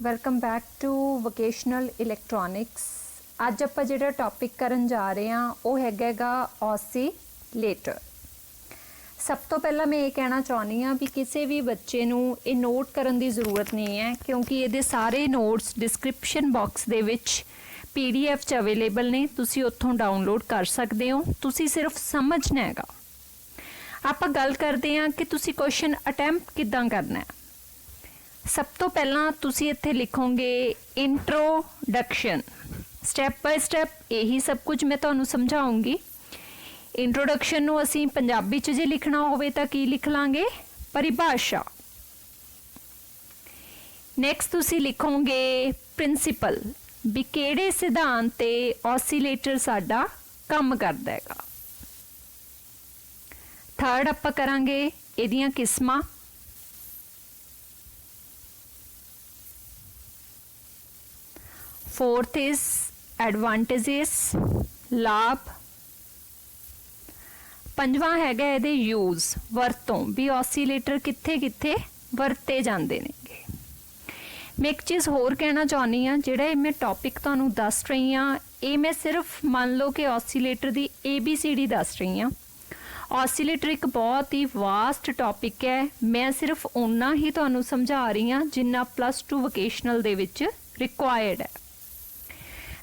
Welcome back to vocational electronics. ਅੱਜ ਆਪਾਂ ਜਿਹੜਾ ਟੌਪਿਕ ਕਰਨ ਜਾ ਰਹੇ ਹਾਂ ਉਹ ਹੈਗਾ ਔਸੀਲੇਟਰ। ਸਭ ਤੋਂ ਪਹਿਲਾਂ ਮੈਂ ਇਹ ਕਹਿਣਾ ਚਾਹੁੰਦੀ ਹਾਂ ਵੀ ਕਿਸੇ ਵੀ ਬੱਚੇ ਨੂੰ ਇਹ ਨੋਟ ਕਰਨ ਦੀ ਜ਼ਰੂਰਤ ਨਹੀਂ ਹੈ, ਕਿਉਂਕਿ ਇਹਦੇ ਸਾਰੇ ਨੋਟਸ ਡਿਸਕ੍ਰਿਪਸ਼ਨ ਬਾਕਸ ਦੇ ਵਿੱਚ PDF 'ਚ ਅਵੇਲੇਬਲ ਨੇ, ਤੁਸੀਂ ਉੱਥੋਂ ਡਾਊਨਲੋਡ ਕਰ ਸਕਦੇ ਹੋ। ਤੁਸੀਂ ਸਿਰਫ ਸਮਝਣਾ ਹੈਗਾ। ਆਪਾਂ ਗੱਲ ਕਰਦੇ ਹਾਂ ਕਿ ਤੁਸੀਂ ਕੁਐਸਚਨ ਅਟੈਂਪਟ ਕਿੱਦਾਂ ਕਰਨਾ ਹੈ। सब तो पहला तुसी इत्थे लिखोगे इंट्रोडक्शन। स्टैप बाय स्टैप यही सब कुछ मैं तुहानू समझाऊंगी। इंट्रोडक्शन नू असी पंजाबी च जे लिखना होवे तां की लिख लांगे? परिभाषा। नैक्सट तुसी लिखोगे प्रिंसीपल, भी किहड़े सिद्धांत ते ऑसीलेटर साडा काम करदा हैगा। थर्ड आपां करांगे इहदियां किस्मां। फोर्थ इज एडवांटेजेस, लाभ। पंजवां हैगा इहदे यूज, वरतों, भी ऑसीलेटर कित्थे कित्थे वरते जांदे नेगे। मैं एक चीज़ होर कहना चाहनी हाँ, जिहड़ा मैं टॉपिक तुहानू दस रही हाँ ये मैं सिर्फ मान लो कि ऑसीलेटर की ABCD दस रही हाँ। ऑसीलेटर एक बहुत ही वास्ट टॉपिक है, मैं सिर्फ उन्ना ही तुहानू समझा रही हाँ जिन्ना +2 वोकेशनल दे विच रिक्वायर्ड है।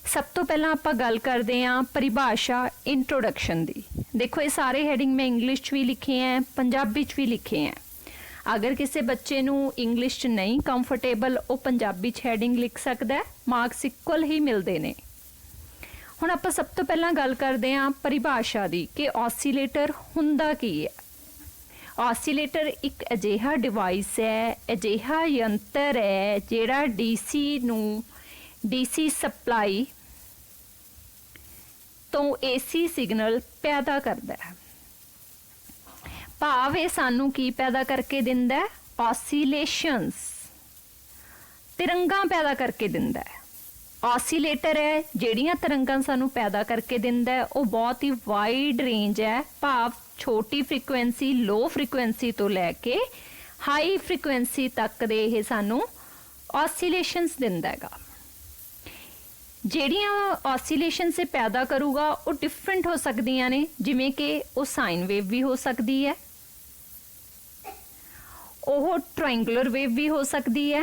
सब तो पहला आप गल करते हैं परिभाषा इंट्रोडक्शन दी। देखो ये सारे हैडिंग मैं इंग्लिश च भी लिखे हैं, पंजाबी च भी लिखे हैं। अगर किसी बच्चे नू इंग्लिश च नहीं कंफर्टेबल वो पंजाबी च हैडिंग लिख सकता है, मार्क्स इक्वल ही मिलते हैं। हुण आप सब तो पहला गल करते हैं परिभाषा दी कि ऑसीलेटर हुंदा की है। ऑसीलेटर एक अजिहा डिवाइस है, अजिहा यंत्र है जिहड़ा DC सप्लाई तो AC सिग्नल पैदा करता है। भाव ये सानू की पैदा करके दिंदा है? ऑसीलेशंस, तिरंगा पैदा करके दिंदा है। ऑसीलेटर है जिहड़ियां तिरंगा सानू पैदा करके दिंदा है वो बहुत ही वाइड रेंज है, भाव छोटी फ्रीकुएंसी लो फ्रीकुएंसी तो लैके हाई फ्रीकुएंसी तक दे ये सानू ऑसीलेशंस दिंदा हैगा। ਜਿਹੜੀਆਂ ऑसीलेशन से पैदा करूगा वो डिफरेंट हो सकदियां ने, जिमें कि वो साइन वेव भी हो सकती है, वो ट्रायंगुलर वेव भी हो सकती है,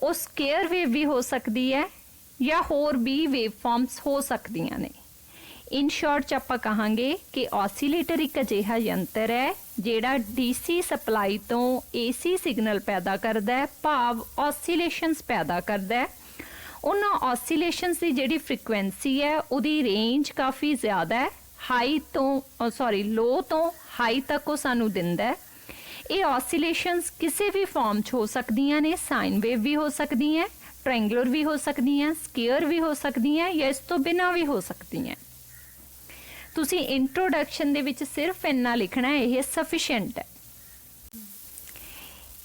वो स्केयर वेव भी हो सकती है, या होर भी वेव फॉर्म्स हो सकदियां ने। इन शॉर्ट च आपां कहांगे कि ऑसीलेटर एक अजिहा यंत्र है जिहड़ा DC सप्लाई तो AC सिग्नल पैदा करदा है, भाव ऑसीलेशंस पैदा करदा है। उन्होंने ऑसीलेशंस की जिहड़ी फ्रीकुएंसी है उहदी रेंज काफ़ी ज़्यादा है, हाई तो लो तो हाई तक वो सानू दिंदा है। ये ऑसीलेशंस किसी भी फॉर्म च हो सकदियां ने, साइन वेव भी हो सकती हैं, ट्रायंगुलर भी हो सकती हैं, स्केयर भी हो सकती हैं, या इस तो बिना भी हो सकती हैं। तुसी इंट्रोडक्शन दे विच सिर्फ इन्ना लिखना है, यह सफिशिएंट है।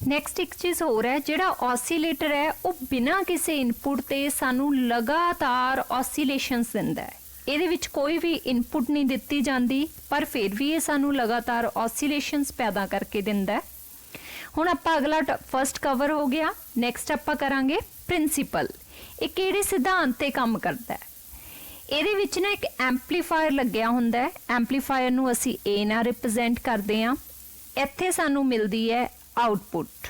नैक्सट एक चीज़ होर है, जिहड़ा ऑसीलेटर है वो बिना किसी इनपुट ते सानू लगातार ऑसीलेशंस दिंदा है। इहदे विच कोई भी इनपुट नहीं दित्ती जाती, पर फिर भी ये सानू लगातार ऑसीलेशंस पैदा करके दिंदा है। हुण आपां अगला फर्स्ट कवर हो गया। नैक्सट आपां करांगे प्रिंसीपल। ये किहड़े सिद्धांत ते काम करदा है? इहदे विच ना एक एंपलीफायर लग्गिया हुंदा है। एंपलीफायर नू असीं A नाल रिप्रजेंट करदे हां। इत्थे सानू मिलदी है आउटपुट।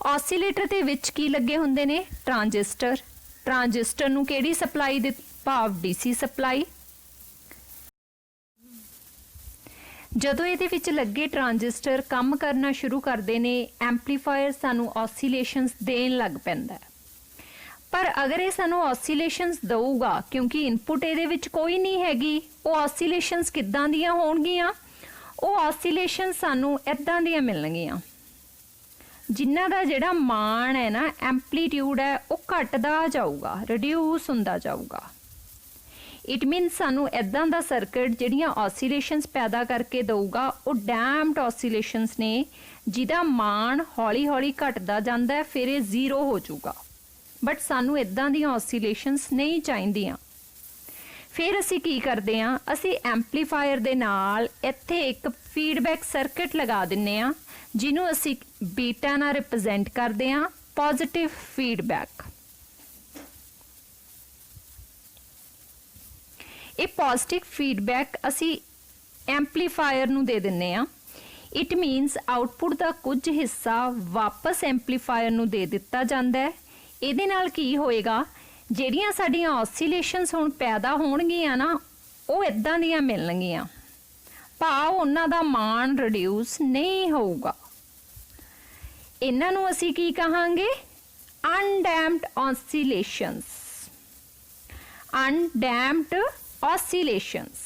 ऑसीलेटर दे विच की लगे हुंदे ने? ट्रांजिस्टर। ट्रांजिस्टर नू किहड़ी सप्लाई दे? भाव DC सप्लाई। जदों इहदे विच लगे ट्रांजिस्टर काम करना शुरू करदे ने, एंपलीफायर सानू ऑसीलेशंस देन लग पैंदा है। पर अगर ये सानू ऑसीलेशंस दऊगा, क्योंकि इनपुट इहदे विच कोई नहीं हैगी, वो ऑसीलेशंस किद्दां दियां होणगीਆਂ? वो ऑसीलेशन सानू इदां दियां मिलणगीਆਂ जिन्हां दा जिहड़ा मान है ना, एंपलीट्यूड है, वो घटदा जाऊगा, रिड्यूस हुंदा जाऊगा। इट मीन सानू इदां दा सर्किट जिहड़ियां ऑसीलेशंस पैदा करके दऊगा वो डैम्प्ड ऑसीलेशंस ने, जिहदा मान हौली हौली घटदा जांदा है, फिर ये 0 हो जाऊगा। बट सानू इदां दियां ऑसीलेशंस नहीं चाहीदियां। फिर असी की करते हैं, असी एंपलीफायर दे नाल इत्थे एक फीडबैक सर्किट लगा दिन्ने आ, ਜਿਹਨੂੰ ਅਸੀਂ ਬੀਟਾ ਨਾਲ ਰਿਪਰੈਜ਼ੈਂਟ ਕਰਦੇ ਹਾਂ ਪੋਜ਼ਿਟਿਵ ਫੀਡਬੈਕ। ਇਹ ਪੋਜ਼ਿਟਿਵ ਫੀਡਬੈਕ ਅਸੀਂ ਐਂਪਲੀਫਾਇਰ ਨੂੰ ਦੇ ਦਿੰਨੇ ਆ। ਇਟ ਮੀਨਸ ਆਊਟਪੁੱਟ ਦਾ ਕੁਝ ਹਿੱਸਾ ਵਾਪਸ ਐਂਪਲੀਫਾਇਰ ਨੂੰ ਦੇ ਦਿੱਤਾ ਜਾਂਦਾ ਹੈ। ਇਹਦੇ ਨਾਲ ਕੀ ਹੋਏਗਾ, ਜਿਹੜੀਆਂ ਸਾਡੀਆਂ ਔਸੀਲੇਸ਼ਨਸ ਹੁਣ ਪੈਦਾ ਹੋਣਗੀਆਂ ਨਾ ਉਹ ਇਦਾਂ ਦੀਆਂ ਮਿਲਣਗੀਆਂ, ਭਾਵ ਉਹਨਾਂ ਦਾ ਮਾਨ ਰਿਡਿਊਸ ਨਹੀਂ ਹੋਊਗਾ। ਇਹਨਾਂ ਨੂੰ ਅਸੀਂ ਕੀ ਕਹਾਂਗੇ, ਅਨਡੈਂਪਡ ਔਸੀਲੇਸ਼ਨਸ। ਅਨਡੈਂਪਡ ਔਸੀਲੇਸ਼ਨਸ।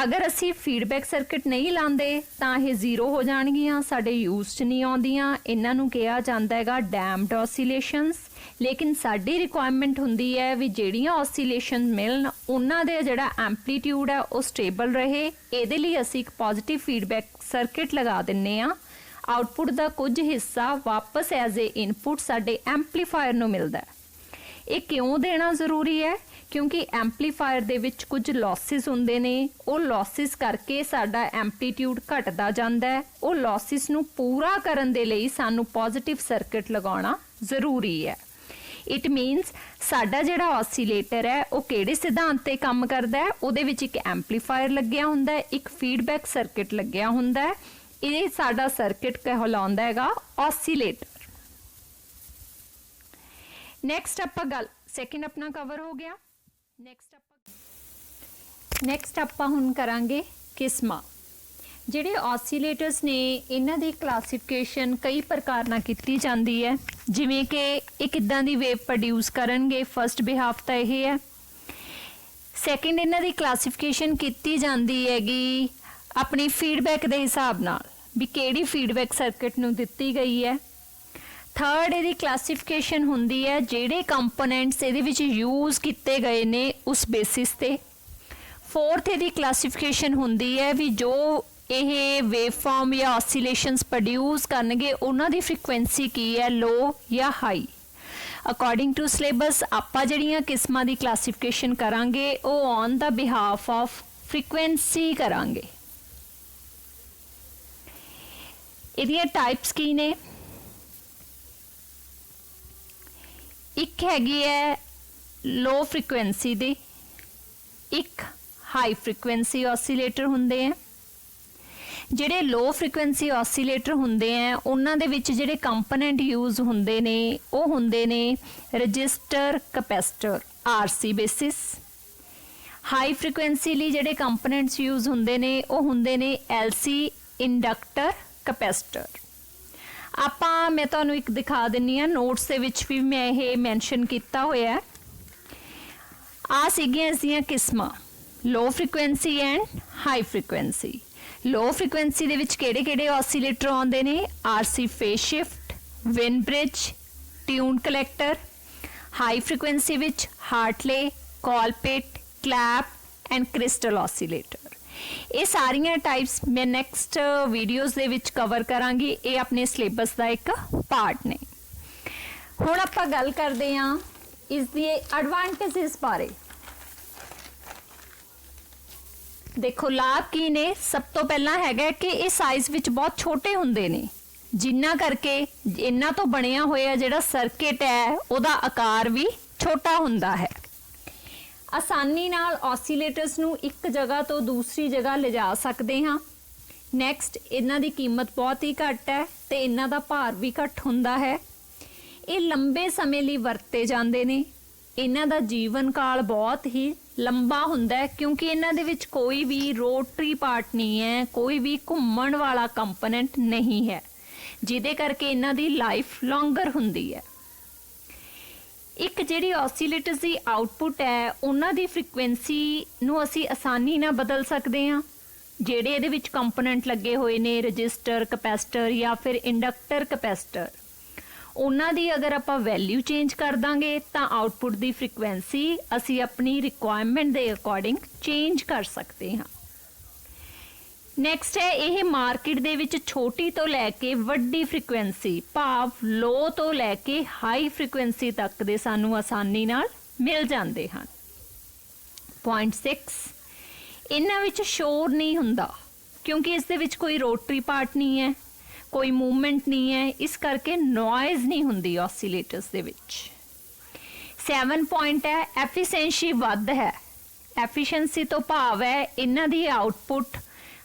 अगर असी फीडबैक सर्किट नहीं लाते तो ये जीरो हो जाएगियां, साडे यूज च नहीं आउंदियां। इन्हां नूं कहा जांदा हैगा डैम्प्ड ऑसीलेशनस। लेकिन साडी रिक्वायरमेंट हुंदी है भी जिहड़ियां ऑसीलेशन मिलन उन्हां दे जिहड़ा एंपलीट्यूड है वो स्टेबल रहे। इहदे लई असी एक पॉजिटिव फीडबैक सर्किट लगा दिंने आ। आउटपुट का कुछ हिस्सा वापस एज ए इनपुट साडे एंपलीफायर नूं मिलदा है। ये क्यों देना जरूरी है, क्योंकि एंपलीफायर दे विच कुछ लॉसिस हुंदे ने, वो लॉसिस करके साडा एंपलीट्यूड घटदा जांदा है। वो लॉसिस नूं पूरा करन दे लई सानू पॉजिटिव सर्किट लगाउणा जरूरी है। इट मीनस साडा जिहड़ा ऑसीलेटर है वो किहड़े सिद्धांत ते काम करदा है, उहदे विच एक एंपलीफायर लग्गिया हुंदा है, एक फीडबैक सर्किट लग्गिया हुंदा है। ये साडा सर्किट कहलाउंदा हैगा ऑसीलेटर। नैक्सट आपां गल सैकेंड अपना कवर हो गया। नैक्सट आपां हुण करांगे किस्मां। ਜਿਹੜੇ ऑसीलेटर्स ने इन्हां दी क्लासिफिकेशन कई प्रकार नाल कीती जांदी है, जिवें कि ये किदां दी वेव प्रोड्यूस करनगे। फर्स्ट बिहाफ तां इह है। सैकेंड इन्हां दी क्लासिफिकेशन कीती जांदी हैगी अपनी फीडबैक दे हिसाब नाल भी किहड़ी फीडबैक सर्किट नूं दित्ती गई है। थर्ड इहदी क्लासिफिकेशन हुंदी है जिहड़े कंपोनेंट्स इहदे विच यूज़ कीते गए ने उस बेसिस ते। फोर्थ इहदी क्लासिफिकेशन हुंदी है भी जो ਇਹ वेवफॉर्म या ऑसीलेशनस प्रोड्यूस करनगे उन्हां दी फ्रीकुएंसी की है, लो या हाई। अकॉर्डिंग टू सिलेबस आपां जिहड़ियां किस्मां दी क्लासिफिकेशन करांगे वो on the behalf of frequency करांगे। इहदियां टाइप्स की ने, एक हैगी है लो फ्रीकुएंसी दी, एक हाई फ्रीकुएंसी ऑसीलेटर हुंदे हैं। ਜਿਹੜੇ लो फ्रीकुएंसी ऑसीलेटर हुंदे हैं उन्हां दे विच ਜਿਹੜੇ कंपोनेंट यूज़ हुंदे ने ਉਹ ਹੁੰਦੇ ਨੇ register, capacitor, RC basis. High frequency ਲਈ ਜਿਹੜੇ कंपोनेंट्स यूज़ ਹੁੰਦੇ ਨੇ ਉਹ ਹੁੰਦੇ ਨੇ LC, इंडक्टर, ਕਪੈਸਿਟਰ। ਆਪਾਂ मैं ਤੁਹਾਨੂੰ ਇੱਕ ਦਿਖਾ ਦਿੰਨੀ ਆ, ਨੋਟਸ ਦੇ ਵਿੱਚ ਵੀ ਮੈਂ ਇਹ ਮੈਂਸ਼ਨ ਕੀਤਾ ਹੋਇਆ ਹੈ। ਆ ਸੀਗੀਆਂ ਇਸ ਦੀਆਂ ਕਿਸਮਾਂ low frequency and high frequency. Low frequency दे विच किहड़े किहड़े ऑसीलेटर आउंदे ने, RC phase shift, Wien bridge, tune collector. High frequency विच Hartley, Colpitts, Clapp and crystal oscillator. ये सारियां टाइप्स मैं नैक्सट वीडियोज़ दे विच कवर करांगी, ये अपने सिलेबस का एक पार्ट ने। हुण आपां गल करदे हां इस दी एडवांटेजेस बारे। देखो लाभ की ने, सब तो पहला हैगा कि ये साइज विच बहुत छोटे हुंदे ने, जिन्ना करके इन्हां तो बनिया होया जिहड़ा सर्किट है उहदा आकार भी छोटा हुंदा है। आसानी नाल ऑसीलेटर्स नूं एक जगह तो दूसरी जगह ले जा सकते हाँ। नैक्सट इन्हां दी कीमत बहुत ही घट है ते इन्हां दा भार भी घट हुंदा है। ये लंबे समय लई वरते जांदे ने। इन्हां दा जीवन काल बहुत ही लंबा हुंदा है क्योंकि इन्हां दे विच कोई भी रोटरी पार्ट नहीं है, कोई भी घुम्मण वाला कंपोनेंट नहीं है, जिहदे करके इन्हां दी लाइफ लॉन्गर हुंदी है। एक जिहड़ी ऑसीलेटर्स दी आउटपुट है उन्हां दी फ्रीकुएंसी नूं असीं आसानी नाल बदल सकदे हां। जिहड़े इहदे विच कंपोनेंट लगे होए ने रजिस्टर, कैपेसिटर या फिर इंडक्टर, कैपेसिटर, उन्हां दी अगर आपां वैल्यू चेंज कर दांगे तां आउटपुट दी फ्रीकुएंसी असीं अपनी रिक्वायरमेंट दे अकॉर्डिंग चेंज कर सकते हां। नैक्सट है यह मार्केट दे विच छोटी तो लैके वड्डी फ्रीकुएंसी भाव लो तो लैके हाई फ्रीकुएंसी तक दे सानू आसानी नाल मिल जाते हैं। पॉइंट 6 इन्हां विच शोर नहीं हुंदा क्योंकि इस दे विच कोई रोटरी पार्ट नहीं है, कोई मूवमेंट नहीं है, इस करके नॉइज़ नहीं हुंदी ऑसीलेटर्स दे विच। 7 पॉइंट है एफिशिएंसी वध है। एफिशिएंसी तो भाव है इन्हां दी आउटपुट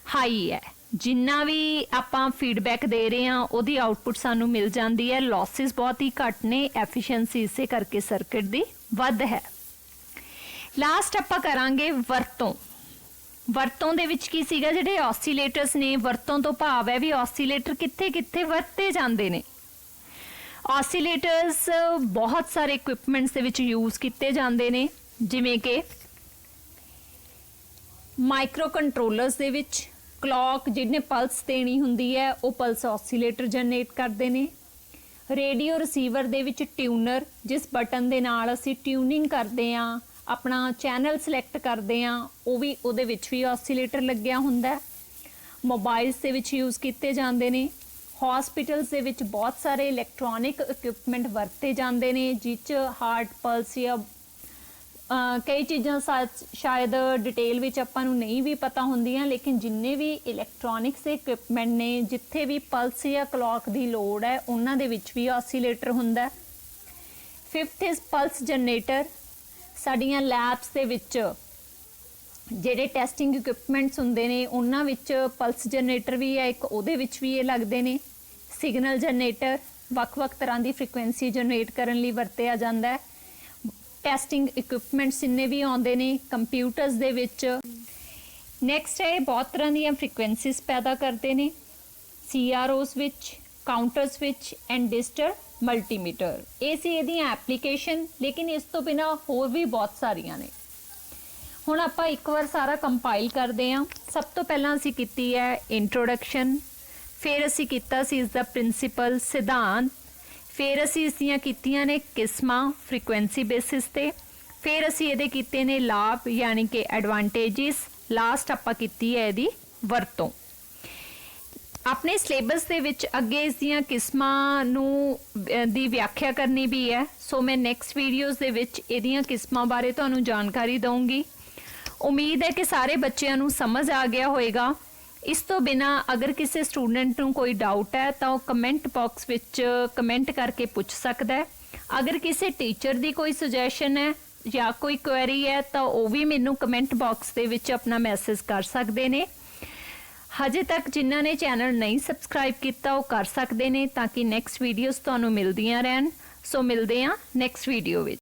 हाई है, जिन्ना भी आपां फीडबैक दे रहे हैं उहदी आउटपुट सानू मिल जाती है। लॉसिस बहुत ही घट ने, एफिशिएंसी इसे करके सर्किट दी वध है। लास्ट आपां करांगे वरतों। वरतों दे विच की सीगा, जिहड़े ऑसीलेटर्स ने, वरतों तो भाव है भी ऑसीलेटर कित्थे कित्थे वरते जांदे ने। ऑसीलेटर्स बहुत सारे इक्विपमेंट्स दे विच यूज़ किते जांदे ने, जिवें कि माइक्रो कंट्रोलर्स दे विच क्लॉक जिहने पल्स देनी हुंदी है वो पल्स ऑसीलेटर जनरेट करते हैं। रेडियो रिसीवर दे विच ट्यूनर, जिस बटन दे नाल असीं ट्यूनिंग करते हैं, अपना चैनल सिलेक्ट करते हैं, वो भी उहदे विच भी ऑसीलेटर लग्या हुंदा है। मोबाइल्स दे विच यूज़ किते जांदे ने। हॉस्पिटल्स दे विच बहुत सारे इलैक्ट्रॉनिक इक्विपमेंट वरते जांदे ने, जिस च हार्ट पल्स या कई चीज़ां शायद डिटेल विच आपां नूं नहीं भी पता होंदियां, लेकिन जिन्ने भी इलैक्ट्रॉनिक्स दे इक्विपमेंट ने, जिथे भी पल्स या क्लॉक की लोड़ है, उन्हां दे विच भी ऑसीलेटर हुंदा है। 5th is pulse generator. साडियां लैब्स दे विच ਜਿਹੜੇ ਟੈਸਟਿੰਗ ਇਕੁਇਪਮੈਂਟਸ ਹੁੰਦੇ ਨੇ ਉਹਨਾਂ ਵਿੱਚ ਪਲਸ ਜਨਰੇਟਰ ਵੀ ਹੈ ਇੱਕ, ਉਹਦੇ ਵਿੱਚ ਵੀ ਇਹ ਲੱਗਦੇ ਨੇ। ਸਿਗਨਲ ਜਨਰੇਟਰ ਵੱਖ-ਵੱਖ ਤਰ੍ਹਾਂ ਦੀ ਫ੍ਰੀਕੁਐਂਸੀ ਜਨਰੇਟ ਕਰਨ ਲਈ ਵਰਤਿਆ ਜਾਂਦਾ ਹੈ। ਟੈਸਟਿੰਗ ਇਕੁਇਪਮੈਂਟਸ ਜਿੰਨੇ ਵੀ ਆਉਂਦੇ ਨੇ ਕੰਪਿਊਟਰਸ ਦੇ ਵਿੱਚ। ਨੈਕਸਟ ਹੈ ਬਹੁਤ ਤਰ੍ਹਾਂ ਦੀਆਂ ਫ੍ਰੀਕੁਐਂਸੀਜ਼ ਪੈਦਾ ਕਰਦੇ ਨੇ CROs ਵਿੱਚ, ਕਾਊਂਟਰਸ ਵਿੱਚ ਐਂਡ ਡਿਜੀਟਲ ਮਲਟੀਮੀਟਰ। ਇਹ ਸੀ ਇਹਦੀਆਂ ਐਪਲੀਕੇਸ਼ਨ, ਲੇਕਿਨ ਇਸ ਤੋਂ ਬਿਨਾਂ ਹੋਰ ਵੀ ਬਹੁਤ ਸਾਰੀਆਂ ਨੇ। ਹੁਣ ਆਪਾਂ ਇੱਕ ਵਾਰ ਸਾਰਾ ਕੰਪਾਈਲ ਕਰਦੇ ਹਾਂ। ਸਭ ਤੋਂ ਪਹਿਲਾਂ ਅਸੀਂ ਕੀਤੀ ਹੈ ਇੰਟਰੋਡਕਸ਼ਨ, ਫਿਰ ਅਸੀਂ ਕੀਤਾ ਸੀ ਇਸ ਦਾ ਪ੍ਰਿੰਸੀਪਲ ਸਿਧਾਂਤ, ਫਿਰ ਅਸੀਂ ਇਸ ਦੀਆਂ ਕੀਤੀਆਂ ਨੇ ਕਿਸਮਾਂ ਫ੍ਰੀਕੁਐਂਸੀ ਬੇਸਿਸ ਤੇ, ਫਿਰ ਅਸੀਂ ਇਹਦੇ ਕੀਤੇ ਨੇ ਲਾਭ ਯਾਨੀ ਕਿ ਐਡਵਾਂਟੇਜਿਸ, ਲਾਸਟ ਆਪਾਂ ਕੀਤੀ ਹੈ ਇਹਦੀ ਵਰਤੋਂ। ਆਪਣੇ ਸਿਲੇਬਸ ਦੇ ਵਿੱਚ ਅੱਗੇ ਇਸ ਦੀਆਂ ਕਿਸਮਾਂ ਨੂੰ ਦੀ ਵਿਆਖਿਆ ਕਰਨੀ ਵੀ ਹੈ, ਸੋ ਮੈਂ ਨੈਕਸਟ ਵੀਡੀਓਜ਼ ਦੇ ਵਿੱਚ ਇਹਦੀਆਂ ਕਿਸਮਾਂ ਬਾਰੇ ਤੁਹਾਨੂੰ ਜਾਣਕਾਰੀ ਦਊਂਗੀ। ਉਮੀਦ ਹੈ ਕਿ ਸਾਰੇ ਬੱਚਿਆਂ ਨੂੰ ਸਮਝ ਆ ਗਿਆ ਹੋਏਗਾ। ਇਸ ਤੋਂ ਬਿਨਾਂ ਅਗਰ ਕਿਸੇ ਸਟੂਡੈਂਟ ਨੂੰ ਕੋਈ ਡਾਊਟ ਹੈ ਤਾਂ ਉਹ ਕਮੈਂਟ ਬਾਕਸ ਵਿੱਚ ਕਮੈਂਟ ਕਰਕੇ ਪੁੱਛ ਸਕਦਾ ਹੈ। ਅਗਰ ਕਿਸੇ ਟੀਚਰ ਦੀ ਕੋਈ ਸੁਜੈਸ਼ਨ ਹੈ ਜਾਂ ਕੋਈ ਕੁਐਰੀ ਹੈ ਤਾਂ ਉਹ ਵੀ ਮੈਨੂੰ ਕਮੈਂਟ ਬਾਕਸ ਦੇ ਵਿੱਚ ਆਪਣਾ ਮੈਸੇਜ ਕਰ ਸਕਦੇ ਨੇ। ਹਜੇ ਤੱਕ ਜਿਨ੍ਹਾਂ ਨੇ ਚੈਨਲ ਨਹੀਂ ਸਬਸਕ੍ਰਾਈਬ ਕੀਤਾ ਉਹ ਕਰ ਸਕਦੇ ਨੇ ਤਾਂ ਕਿ ਨੈਕਸਟ ਵੀਡੀਓਜ਼ ਤੁਹਾਨੂੰ ਮਿਲਦੀਆਂ ਰਹਿਣ। ਸੋ ਮਿਲਦੇ ਹਾਂ ਨੈਕਸਟ ਵੀਡੀਓ ਵਿੱਚ।